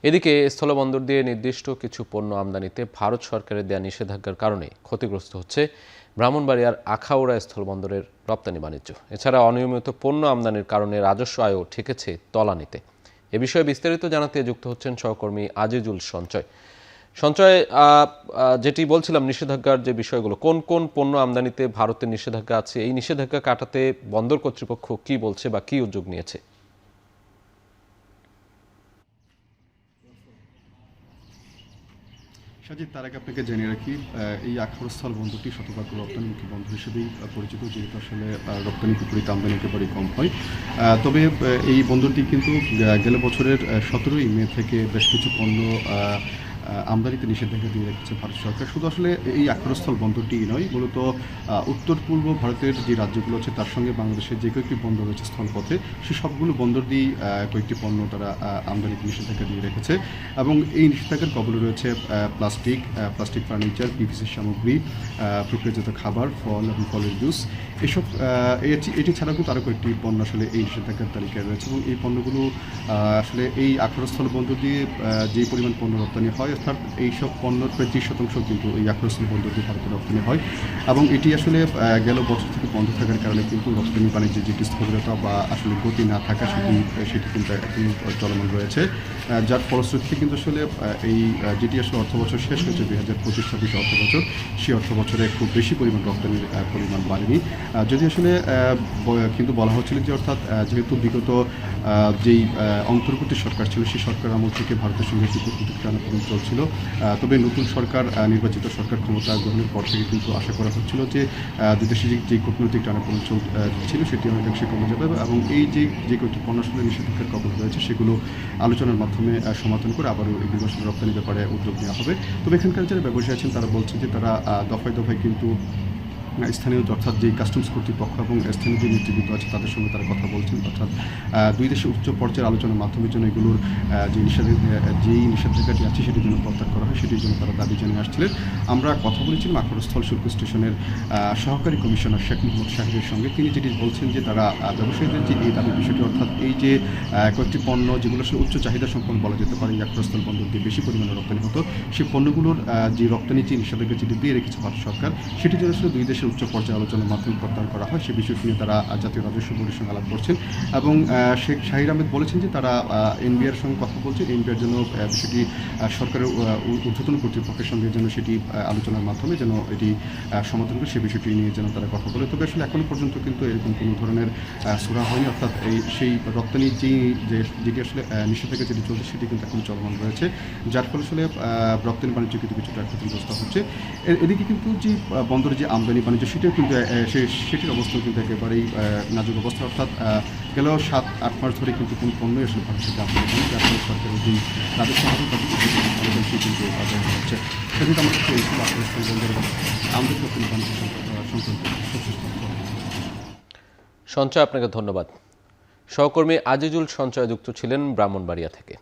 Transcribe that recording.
এদিকে স্থলবন্দর দিয়ে নির্দিষ্ট কিছু পণ্য আমদানিতে ভারত সরকারের দেয়া নিষেধাজ্ঞার কারণে ক্ষতিগ্রস্ত হচ্ছে ব্রাহ্মণবাড়িয়ার আখাউড়া স্থলবন্দরের রপ্তানি বাণিজ্য। এছাড়া অনিয়মিত পণ্য আমদানির কারণে রাজস্ব আয়ও ঠেকেছে তলানিতে। এ বিষয়ে বিস্তারিত জানাতে যুক্ত হচ্ছেন সহকর্মী আজিজুল সঞ্চয়। সঞ্চয়, যেটি বলছিলাম, নিষেধাজ্ঞার যে বিষয়গুলো, কোন কোন পণ্য আমদানিতে ভারতের নিষেধাজ্ঞা আছে, এই নিষেধাজ্ঞা কাটাতে বন্দর কর্তৃপক্ষ কি বলছে বা কি উদ্যোগ নিয়েছে? সাজিদ, তার আগে আপনাকে জানিয়ে রাখি, এই আখাউড়া স্থল বন্দরটি শতভাগ রপ্তানিমুখী বন্দর হিসেবেই পরিচিত, যেহেতু আসলে রপ্তানি বিপরীত আমদানি একেবারেই কম হয়। তবে এই বন্দরটি কিন্তু গেল বছরের 17ই মে থেকে বেশ কিছু পণ্য আমদানিতে নিষেধাজ্ঞা দিয়ে রেখেছে ভারত সরকার। শুধু আসলে এই আখাউড়াস্থল বন্দরটি নয়, মূলত উত্তর পূর্ব ভারতের যে রাজ্যগুলো আছে তার সঙ্গে বাংলাদেশের যে কয়েকটি বন্দর রয়েছে স্থলপথে, সে সবগুলো বন্দর দিয়েই কয়েকটি পণ্য তারা আমদানিতে নিষেধাজ্ঞা দিয়ে রেখেছে। এবং এই নিষেধাজ্ঞার কবলে রয়েছে প্লাস্টিক ফার্নিচার, পিভিসি সামগ্রী, প্রক্রিয়াজাত খাবার, ফল এবং ফলের জুস, এসব। এটি ছাড়াও কিন্তু আরও কয়েকটি পণ্য আসলে এই নিষেধাজ্ঞার তালিকায় রয়েছে। এবং এই পণ্যগুলো আসলে এই আখাউড়াস্থল বন্দর দিয়ে যে পরিমাণ পণ্য রপ্তানি হয়, অর্থাৎ এইসব পণ্যর প্রায় 30% কিন্তু এই আখাউড়াস্থল বন্দর দিয়ে ভারতে রপ্তানি হয়। এবং এটি আসলে গেল বছর থেকে বন্ধ থাকার কারণে কিন্তু রপ্তানি বাণিজ্যের যেটি স্থবিরতা বা আসলে গতি না থাকা, সেটি কিন্তু এখন চলমান রয়েছে। যার ফলশ্রুতিতে কিন্তু আসলে এই যেটি আসলে অর্থবছর শেষ হয়েছে 2025-26 অর্থবছর, সেই অর্থবছরে খুব বেশি পরিমাণ রপ্তানির পরিমাণ বাড়েনি। যদি আসলে কিন্তু বলা হচ্ছিল যে, অর্থাৎ যেহেতু বিগত যেই অন্তর্বর্তী সরকার ছিল, সেই সরকার আমল থেকে ভারতের সঙ্গে একটি কূটনৈতিক টানাপোড়েন চলছিল। তবে নতুন সরকার, নির্বাচিত সরকার ক্ষমতা গ্রহণের পর থেকে কিন্তু আশা করা হচ্ছিল যে দুই দেশে যে কূটনৈতিক টানাপোড়েন ছিল সেটি অনেকাংশে কমে যাবে এবং এই যে কয়েকটি পণ্য আসলে নিষেধাজ্ঞার কবলে রয়েছে সেগুলো আলোচনার মাধ্যমে সমাধান করে আবারও এগুলো আসলে রপ্তানি ব্যাপারে উদ্যোগ নেওয়া হবে। তবে এখানকার যারা ব্যবসায়ী আছেন তারা বলছেন যে তারা দফায় দফায় কিন্তু স্থানীয়, অর্থাৎ যে কাস্টমস কর্তৃপক্ষ এবং স্থানীয় যে নেতৃবৃন্দ আছে তাদের সঙ্গে তারা কথা বলছেন, অর্থাৎ দুই দেশের উচ্চ পর্যায়ের আলোচনার মাধ্যমে যেন এগুলোর যেই নিষেধাজ্ঞাটি আছে সেটির জন্য প্রত্যাহার করা হয়, সেটির জন্য তারা দাবি জানিয়ে আসছিলেন। আমরা কথা বলেছিলাম আখাউড়া স্থল শুল্ক স্টেশনের সহকারী কমিশনার শেখ মোহাম্মদ শাহিদের সঙ্গে। তিনি যেটি বলছেন যে তারা ব্যবসায়ীদের যে এই দাবির বিষয়টি, অর্থাৎ এই যে কয়েকটি পণ্য যেগুলো আসলে উচ্চ চাহিদা সম্পন্ন বলা যেতে পারে, এই আখাউড়া স্থল বন্দর দিয়ে বেশি পরিমাণে রপ্তানি হতো, সেই পণ্যগুলোর যে রপ্তানি যে নিষেধাজ্ঞা যেটি দিয়ে রেখেছে ভারত সরকার, সেটি যেন আসলে দুই দেশের উচ্চ পর্যায়ে আলোচনার মাধ্যমে প্রত্যাহার করা হয়, সে বিষয়টি নিয়ে তারা জাতীয় রাজস্ব বোর্ডের সঙ্গে আলাপ করছেন। এবং শেখ শাহির আহমেদ বলেছেন যে তারা এনবিআর সঙ্গে কথা বলছেন, এনবিআর জন্য বিষয়টি সরকারের ঊর্ধ্বতন কর্তৃপক্ষের সঙ্গে যেন সেটি আলোচনার মাধ্যমে যেন এটি সমাধান করে, সে বিষয়টি নিয়ে যেন তারা কথা বলে। তবে আসলে এখনও পর্যন্ত কিন্তু এরকম কোনো ধরনের সুরা হয়নি, অর্থাৎ সেই রপ্তানি যেটি আসলে নিষেধাজ্ঞা যেটি চলছে সেটি কিন্তু এখন চলমান রয়েছে, যার ফলে আসলে রপ্তানি বাণিজ্য কিন্তু কিছুটা ক্ষতিগ্রস্ত হচ্ছে। এদিকে কিন্তু যে বন্দরে যে আমদানি বাণিজ্য সেটিও কিন্তু সেটির অবস্থা কিন্তু একেবারেই নাজুক অবস্থা, অর্থাৎ গেল 7-8 মাস ধরে কিন্তু কোনো পণ্যই আসলে ভারত থেকে আমদানি হয়নি, যার ফলে সরকারের যে রাজস্ব হারে কিন্তু আদায় হচ্ছে। সেটি আমার কাছে এই ছিল আখাউড়াস্থল বন্দরের আমদানি রপ্তানি বাণিজ্য সংক্রান্ত সবচেয়ে। সঞ্চয়, আপনাকে ধন্যবাদ। সহকর্মী আজিজুল সঞ্চয় যুক্ত ছিলেন ব্রাহ্মণবাড়িয়া থেকে।